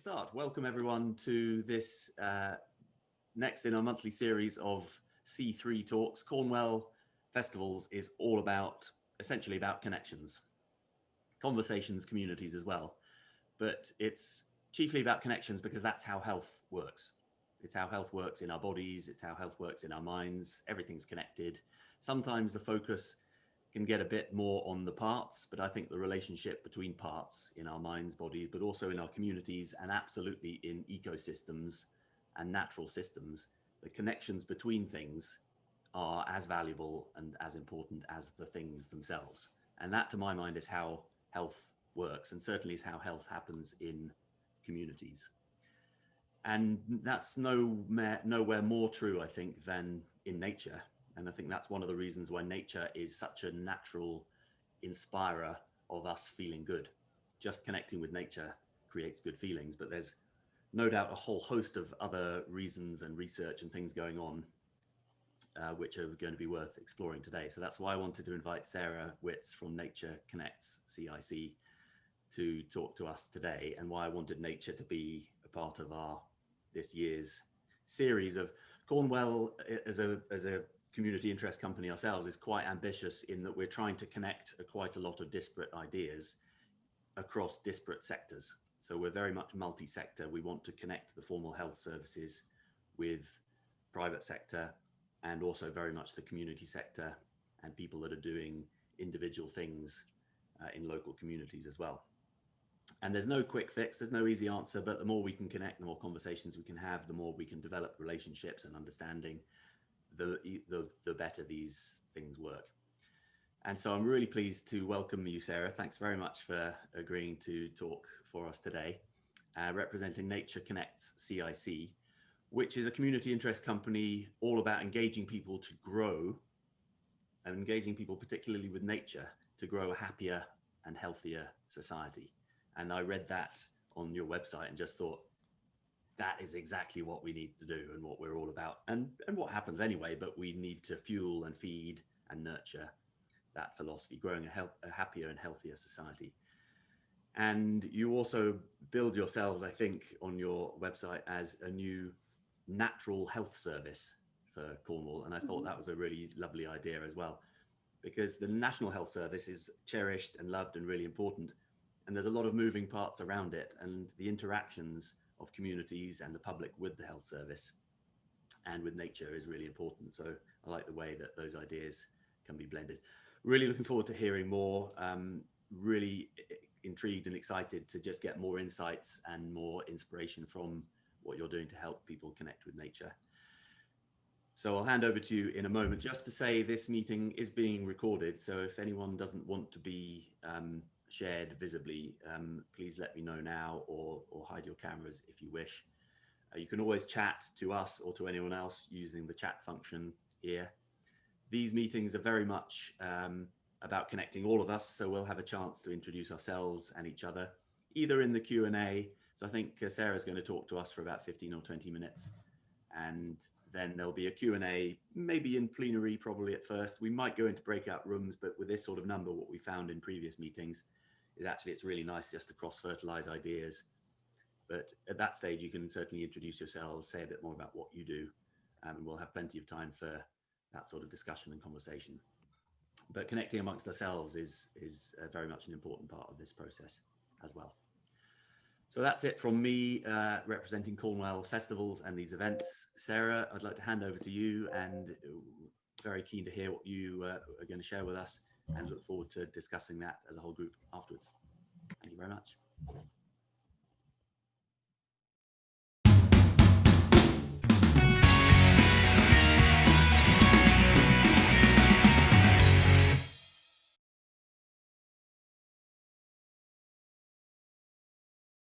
start. Welcome everyone to this next in our monthly series of C3 talks. CornWELL Festivals is all about, essentially about connections, conversations, communities as well. But it's chiefly about connections because that's how health works. It's how health works in our bodies. It's how health works in our minds. Everything's connected. Sometimes the focus can get a bit more on the parts, but I think the relationship between parts in our minds, bodies, but also in our communities and absolutely in ecosystems and natural systems, the connections between things are as valuable and as important as the things themselves. And that, to my mind, is how health works, and certainly is how health happens in communities. And that's nowhere more true, I think, than in nature. And I think that's one of the reasons why nature is such a natural inspirer of us feeling good. Just connecting with nature creates good feelings, but there's no doubt a whole host of other reasons and research and things going on, which are going to be worth exploring today. So that's why I wanted to invite Sarah Witt from Nature Connects CIC to talk to us today, and why I wanted nature to be a part of this year's series of CornWELL as a community interest company ourselves is quite ambitious in that we're trying to connect quite a lot of disparate ideas across disparate sectors. So we're very much multi-sector. We want to connect the formal health services with private sector and also very much the community sector and people that are doing individual things in local communities as well. And there's no quick fix, there's no easy answer, but the more we can connect, the more conversations we can have, the more we can develop relationships and understanding, the better these things work. And so I'm really pleased to welcome you, Sarah. Thanks very much for agreeing to talk for us today, representing Nature Connects CIC, which is a community interest company all about engaging people to grow, and engaging people particularly with nature to grow a happier and healthier society. And I read that on your website and just thought, that is exactly what we need to do and what we're all about, and what happens anyway, but we need to fuel and feed and nurture that philosophy, growing a happier and healthier society. And you also build yourselves, I think, on your website as a new natural health service for Cornwall. And I thought that was a really lovely idea as well, because the National Health Service is cherished and loved and really important. And there's a lot of moving parts around it, and the interactions of communities and the public with the health service and with nature is really important. So I like the way that those ideas can be blended. Really looking forward to hearing more, really intrigued and excited to just get more insights and more inspiration from what you're doing to help people connect with nature. So I'll hand over to you in a moment. Just to say, this meeting is being recorded, so if anyone doesn't want to be shared visibly, please let me know now, or hide your cameras if you wish. You can always chat to us or to anyone else using the chat function here. These meetings are very much about connecting all of us, so we'll have a chance to introduce ourselves and each other, either in the Q&A. So I think Sarah's going to talk to us for about 15 or 20 minutes, and then there'll be a Q&A, maybe in plenary probably at first. We might go into breakout rooms, but with this sort of number, what we found in previous meetings is actually it's really nice just to cross-fertilize ideas. But at that stage, you can certainly introduce yourselves, say a bit more about what you do, and we'll have plenty of time for that sort of discussion and conversation. But connecting amongst ourselves is very much an important part of this process as well. So that's it from me, representing CornWELL Festivals and these events. Sarah, I'd like to hand over to you, and very keen to hear what you are going to share with us, and look forward to discussing that as a whole group afterwards. Thank you very much.